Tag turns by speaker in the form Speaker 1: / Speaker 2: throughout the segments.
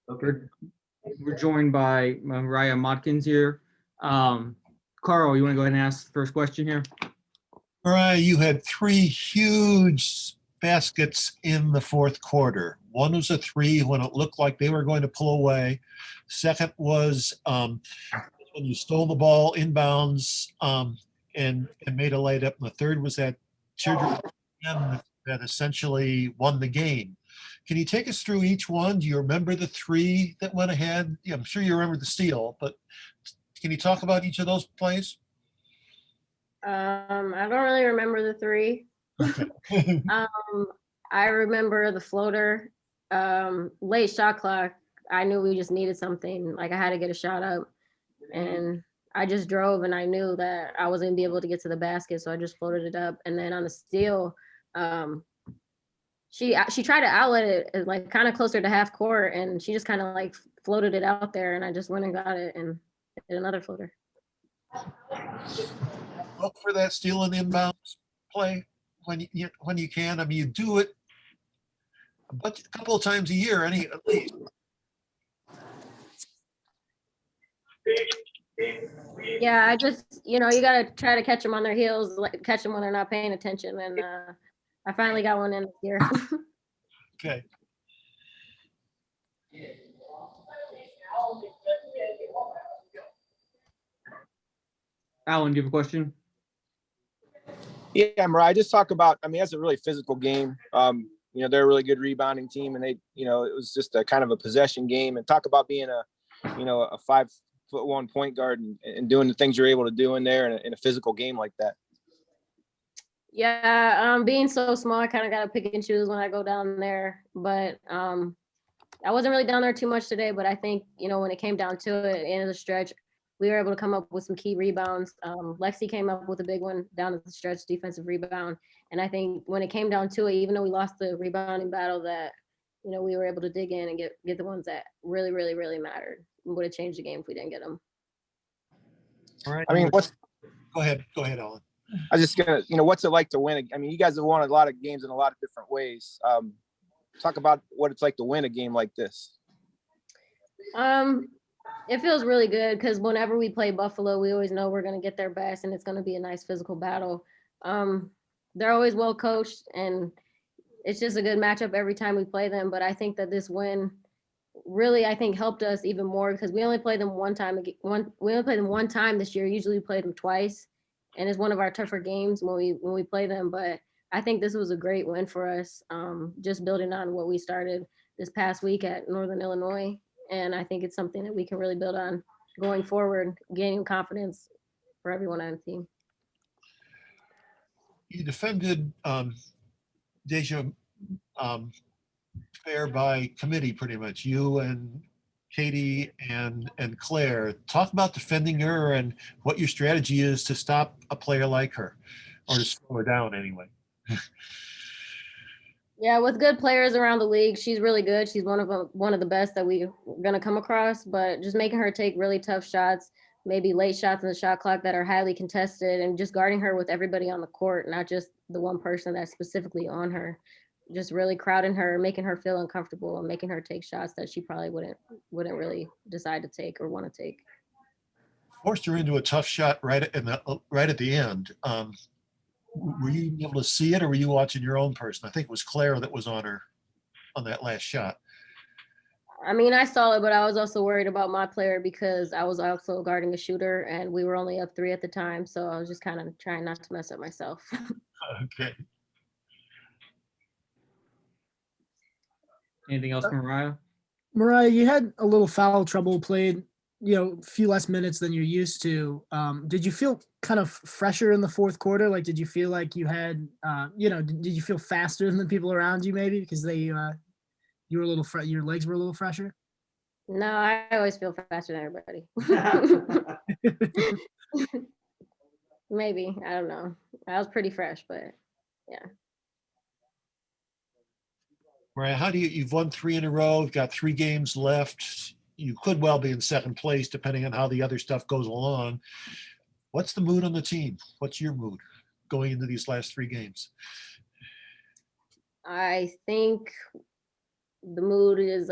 Speaker 1: Okay.
Speaker 2: We're joined by Mariah Modkins here. Carl, you want to go ahead and ask the first question here?
Speaker 3: Mariah, you had three huge baskets in the fourth quarter. One was a three when it looked like they were going to pull away. Second was when you stole the ball inbounds and made a layup. And the third was that teardrop that essentially won the game. Can you take us through each one? Do you remember the three that went ahead? Yeah, I'm sure you remember the steal, but can you talk about each of those plays?
Speaker 4: I don't really remember the three.
Speaker 3: Okay.
Speaker 4: I remember the floater, late shot clock. I knew we just needed something. Like I had to get a shot up, and I just drove, and I knew that I wasn't gonna be able to get to the basket, so I just floated it up. And then on the steal, she tried to outlet it like kind of closer to half court, and she just kind of like floated it out there, and I just went and got it and did another floater.
Speaker 3: Look for that steal and inbounds play when you can. I mean, you do it a couple of times a year, at least.
Speaker 4: Yeah, I just, you got to try to catch them on their heels, like catch them when they're not paying attention. And I finally got one in this year.
Speaker 3: Okay.
Speaker 2: Alan, do you have a question?
Speaker 5: Yeah, Mariah, just talk about, I mean, that's a really physical game. They're a really good rebounding team, and it was just a kind of a possession game. And talk about being a 5'1" point guard and doing the things you're able to do in there in a physical game like that.
Speaker 4: Yeah, being so small, I kind of got to pick and choose when I go down there. But I wasn't really down there too much today, but I think, when it came down to it, end of the stretch, we were able to come up with some key rebounds. Lexi came up with a big one down at the stretch, defensive rebound. And I think when it came down to it, even though we lost the rebounding battle, that, we were able to dig in and get the ones that really, really, really mattered. We would have changed the game if we didn't get them.
Speaker 3: All right.
Speaker 5: I mean,
Speaker 3: Go ahead, Alan.
Speaker 5: I was just gonna, what's it like to win? I mean, you guys have won a lot of games in a lot of different ways. Talk about what it's like to win a game like this.
Speaker 4: It feels really good because whenever we play Buffalo, we always know we're going to get their best and it's going to be a nice physical battle. They're always well coached and it's just a good matchup every time we play them. But I think that this win really, I think, helped us even more because we only played them one time. We only played them one time this year. Usually we played them twice, and it's one of our tougher games when we play them. But I think this was a great win for us, just building on what we started this past week at Northern Illinois. And I think it's something that we can really build on going forward, gaining confidence for everyone on the team.
Speaker 3: You defended Deja fair by committee, pretty much. You and Katie and Claire. Talk about defending her and what your strategy is to stop a player like her, or to slow her down anyway.
Speaker 4: Yeah, with good players around the league, she's really good. She's one of the best that we're gonna come across. But just making her take really tough shots, maybe late shots in the shot clock that are highly contested, and just guarding her with everybody on the court, not just the one person that's specifically on her. Just really crowding her, making her feel uncomfortable, and making her take shots that she probably wouldn't really decide to take or want to take.
Speaker 3: Forced her into a tough shot right at the end. Were you able to see it, or were you watching your own person? I think it was Claire that was on her on that last shot.
Speaker 4: I mean, I saw it, but I was also worried about my player because I was also guarding a shooter, and we were only up 3 at the time, so I was just kind of trying not to mess up myself.
Speaker 3: Okay.
Speaker 2: Anything else from Mariah?
Speaker 6: Mariah, you had a little foul trouble, played, a few less minutes than you're used to. Did you feel kind of fresher in the fourth quarter? Like, did you feel like you had, did you feel faster than the people around you maybe because you were a little, your legs were a little fresher?
Speaker 4: No, I always feel faster than everybody. Maybe, I don't know. I was pretty fresh, but yeah.
Speaker 3: Mariah, how do you've won 3 in a row, you've got 3 games left. You could well be in second place depending on how the other stuff goes along. What's the mood on the team? What's your mood going into these last 3 games?
Speaker 4: I think the mood is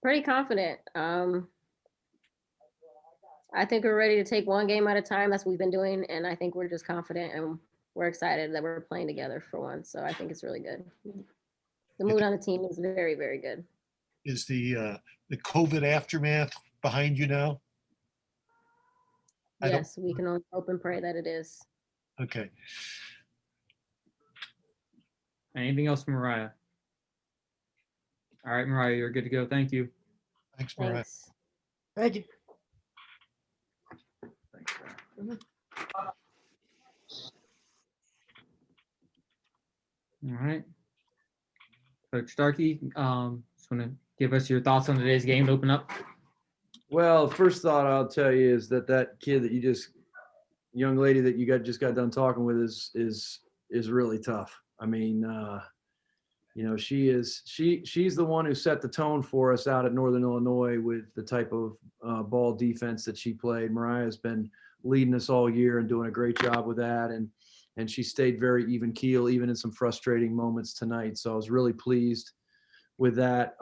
Speaker 4: Pretty confident. I think we're ready to take one game at a time. That's what we've been doing, and I think we're just confident and we're excited that we're playing together for once. So I think it's really good. The mood on the team is very, very good.
Speaker 3: Is the COVID aftermath behind you now? I don't-
Speaker 4: Yes, we can only hope and pray that it is.
Speaker 3: Okay.
Speaker 2: Anything else from Mariah? All right, Mariah, you're good to go. Thank you.
Speaker 3: Thanks, Mariah.
Speaker 4: Thanks.
Speaker 6: Thank you.
Speaker 2: All right. Coach Starkey, just want to give us your thoughts on today's game to open up.
Speaker 1: Well, first thought I'll tell you is that kid that young lady that you just got done talking with is really tough. I mean, she's the one who set the tone for us out at Northern Illinois with the type of ball defense that she played. Mariah's been leading us all year and doing a great job with that, and she stayed very even keel, even in some frustrating moments tonight. So I was really pleased with that.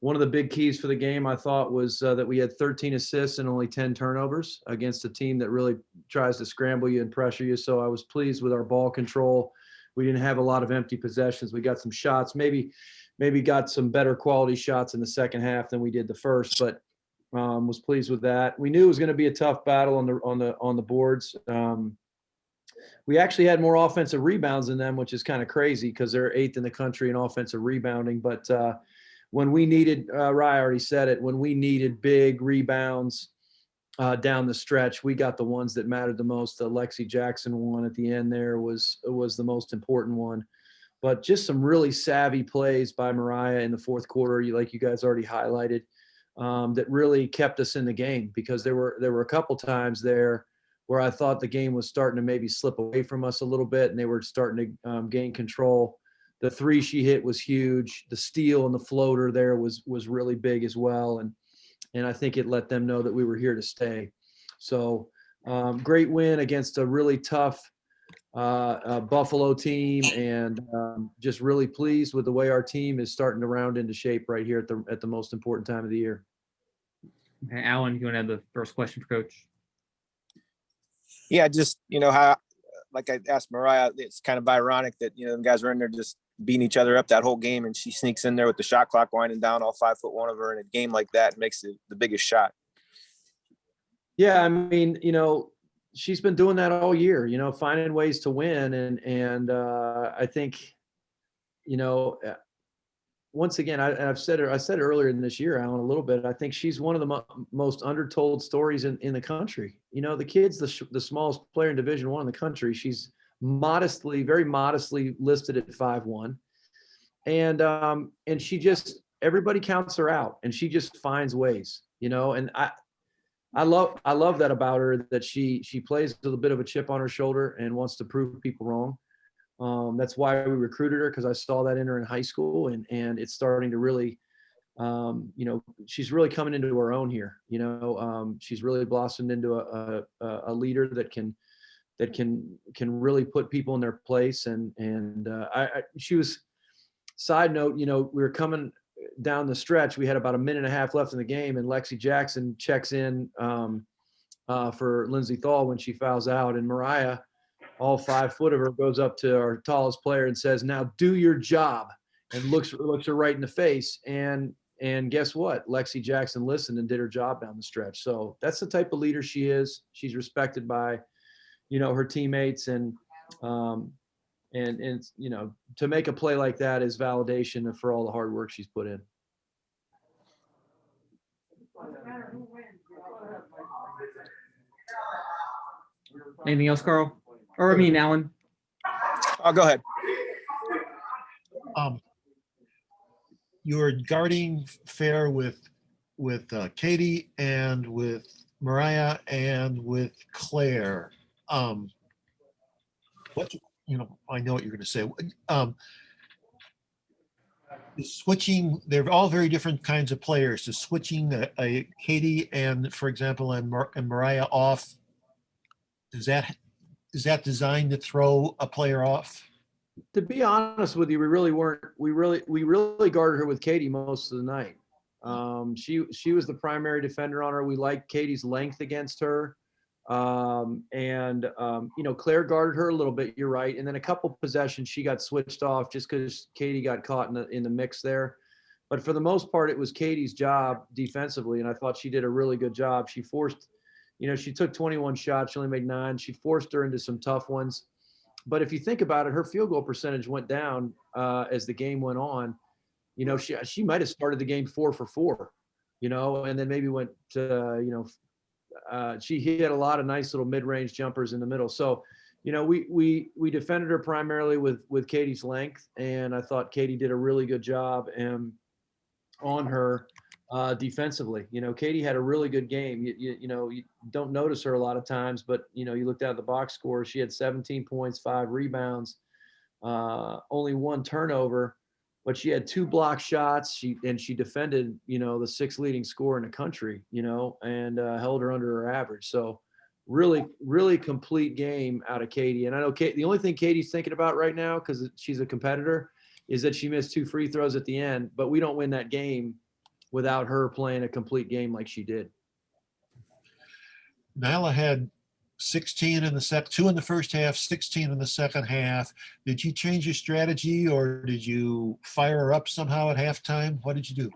Speaker 1: One of the big keys for the game, I thought, was that we had 13 assists and only 10 turnovers against a team that really tries to scramble you and pressure you. So I was pleased with our ball control. We didn't have a lot of empty possessions. We got some shots, maybe got some better quality shots in the second half than we did the first, but was pleased with that. We knew it was going to be a tough battle on the boards. We actually had more offensive rebounds than them, which is kind of crazy because they're 8th in the country in offensive rebounding. But when we needed, Rye already said it, when we needed big rebounds down the stretch, we got the ones that mattered the most. The Lexi Jackson one at the end there was the most important one. But just some really savvy plays by Mariah in the fourth quarter, like you guys already highlighted, that really kept us in the game, because there were a couple times there where I thought the game was starting to maybe slip away from us a little bit, and they were starting to gain control. The three she hit was huge. The steal and the floater there was really big as well. And I think it let them know that we were here to stay. So great win against a really tough Buffalo team, and just really pleased with the way our team is starting to round into shape right here at the most important time of the year.
Speaker 2: Okay, Alan, you want to have the first question for Coach?
Speaker 5: Yeah, just, how, like I asked Mariah, it's kind of ironic that, the guys were in there just beating each other up that whole game, and she sneaks in there with the shot clock winding down, all 5'1" of her in a game like that, and makes it the biggest shot. Yeah,
Speaker 1: I mean, she's been doing that all year, finding ways to win. And I think, once again, I said it earlier in this year, Alan, a little bit. I think she's one of the most undertold stories in the country. The kid's the smallest player in Division I in the country. She's very modestly listed at 5'1", and she just, everybody counts her out, and she just finds ways, and I love that about her, that she plays with a bit of a chip on her shoulder and wants to prove people wrong. That's why we recruited her, because I saw that in her in high school, and it's starting to really, she's really coming into her own here. She's really blossomed into a leader that can really put people in their place. And she was, side note, we were coming down the stretch. We had about a minute and a half left in the game, and Lexi Jackson checks in for Lindsay Thal when she fouls out, and Mariah, all 5 foot of her, goes up to our tallest player and says, "Now do your job," and looks her right in the face. And guess what? Lexi Jackson listened and did her job down the stretch. So that's the type of leader she is. She's respected by, her teammates, and to make a play like that is validation for all the hard work she's put in.
Speaker 2: Anything else, Carl? Or Alan?
Speaker 5: Oh, go ahead.
Speaker 3: You're guarding fair with Katie and with Mariah and with Claire. I know what you're going to say. Switching, they're all very different kinds of players. So switching a Katie and, for example, and Mariah off, is that designed to throw a player off?
Speaker 1: To be honest with you, we really guarded her with Katie most of the night. She was the primary defender on her. We liked Katie's length against her. Claire guarded her a little bit. You're right. And then a couple possessions, she got switched off just because Katie got caught in the mix there. But for the most part, it was Katie's job defensively, and I thought she did a really good job. She forced, she took 21 shots. She only made 9. She forced her into some tough ones. But if you think about it, her field goal percentage went down as the game went on. She might have started the game 4 for 4, and then maybe went to, she hit a lot of nice little mid-range jumpers in the middle. So, we defended her primarily with Katie's length, and I thought Katie did a really good job on her defensively. Katie had a really good game. You don't notice her a lot of times, but you looked at the box score. She had 17 points, 5 rebounds, only 1 turnover, but she had 2 block shots. She defended, the 6th leading scorer in the country, and held her under her average. So really, really complete game out of Katie. And I know the only thing Katie's thinking about right now, because she's a competitor, is that she missed 2 free throws at the end, but we don't win that game without her playing a complete game like she did.
Speaker 3: Nyla had 16 in the 2 in the first half, 16 in the second half. Did you change your strategy, or did you fire her up somehow at halftime? What did you do?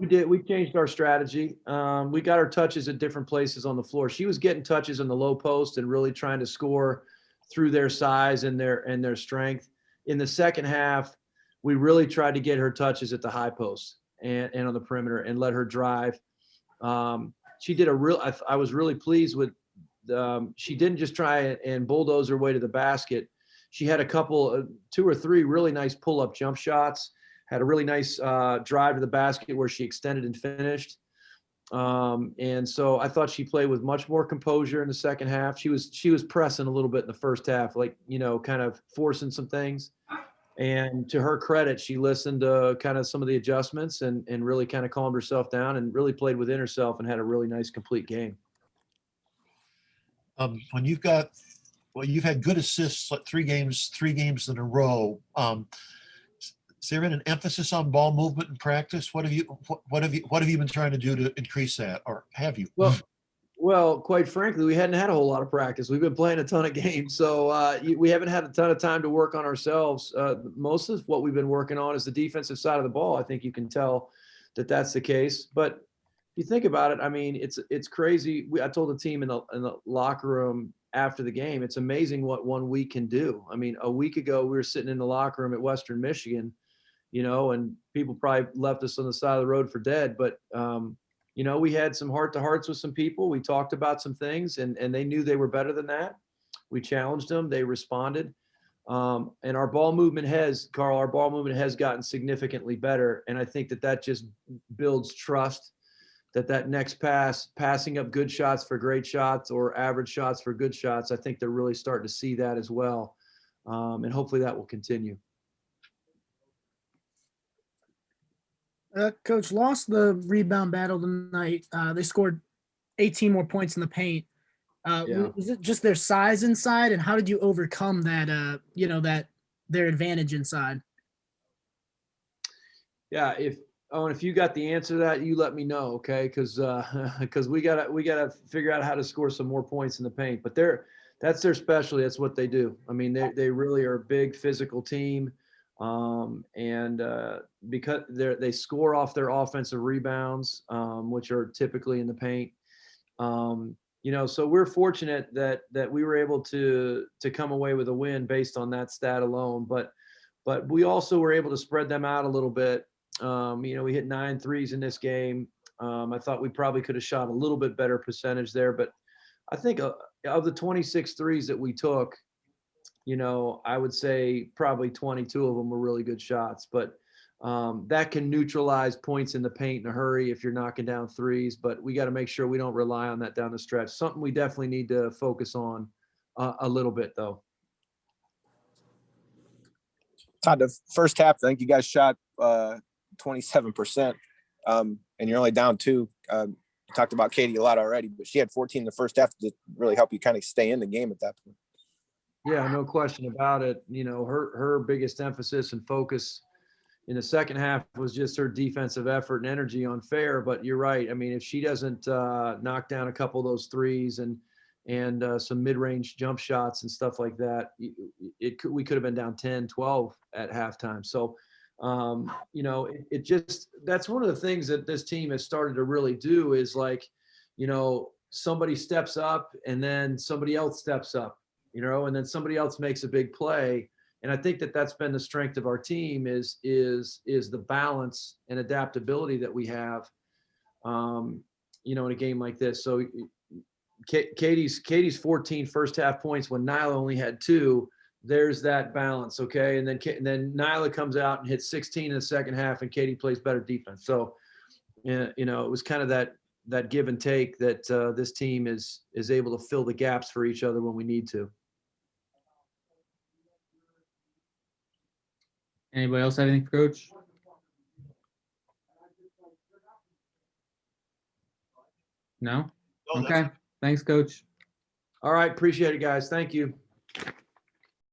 Speaker 1: We did. We changed our strategy. We got her touches at different places on the floor. She was getting touches in the low post and really trying to score through their size and their strength. In the second half, we really tried to get her touches at the high post and on the perimeter and let her drive. She did I was really pleased with, she didn't just try and bulldoze her way to the basket. She had a couple, 2 or 3 really nice pull-up jump shots, had a really nice drive to the basket where she extended and finished. And so I thought she played with much more composure in the second half. She was pressing a little bit in the first half, like, kind of forcing some things. And to her credit, she listened to kind of some of the adjustments and really kind of calmed herself down and really played within herself and had a really nice complete game.
Speaker 3: When you've had good assists, like 3 games in a row. Is there an emphasis on ball movement in practice? What have you been trying to do to increase that, or have you?
Speaker 1: Well, quite frankly, we hadn't had a whole lot of practice. We've been playing a ton of games, so we haven't had a ton of time to work on ourselves. Most of what we've been working on is the defensive side of the ball. I think you can tell that that's the case. But if you think about it, I mean, it's crazy. I told the team in the locker room after the game, it's amazing what 1 week can do. I mean, a week ago we were sitting in the locker room at Western Michigan, and people probably left us on the side of the road for dead. But we had some heart-to-hearts with some people. We talked about some things, and they knew they were better than that. We challenged them. They responded. And our ball movement has gotten significantly better. And I think that just builds trust that next passing up good shots for great shots or average shots for good shots, I think they're really starting to see that as well. And hopefully that will continue.
Speaker 6: Coach, lost the rebound battle tonight. They scored 18 more points in the paint. Was it just their size inside, and how did you overcome that? That their advantage inside.
Speaker 1: Yeah, if you got the answer to that, you let me know, okay? Because we gotta figure out how to score some more points in the paint. But that's their specialty. That's what they do. I mean, they really are a big physical team. Because they score off their offensive rebounds, which are typically in the paint. So we're fortunate that we were able to come away with a win based on that stat alone. But we also were able to spread them out a little bit. We hit 9 threes in this game. I thought we probably could have shot a little bit better percentage there, but I think of the 26 threes that we took, I would say probably 22 of them were really good shots, but that can neutralize points in the paint in a hurry if you're knocking down threes. But we got to make sure we don't rely on that down the stretch. Something we definitely need to focus on a little bit, though.
Speaker 5: Todd, the first half, I think you guys shot 27%, and you're only down 2. You talked about Katie a lot already, but she had 14 in the first half to really help you kind of stay in the game at that point.
Speaker 1: Yeah, no question about it. Her biggest emphasis and focus, in the second half was just her defensive effort and energy on Fair. But you're right. I mean, if she doesn't knock down a couple of those threes and some mid-range jump shots and stuff like that, we could have been down 10, 12 at halftime. So, you know, it just, that's one of the things that this team has started to really do is like, you know, somebody steps up and then somebody else steps up, you know, and then somebody else makes a big play. And I think that that's been the strength of our team is the balance and adaptability that we have, you know, in a game like this. So Katie's 14 first half points when Nyla only had 2. There's that balance, okay? And then Nyla comes out and hits 16 in the second half, and Katie plays better defense. So, you know, it was kind of that give and take that this team is able to fill the gaps for each other when we need to.
Speaker 2: Anybody else have anything for Coach? No?
Speaker 3: No, that's-
Speaker 2: Okay. Thanks, Coach.
Speaker 1: All right, appreciate it, guys. Thank you.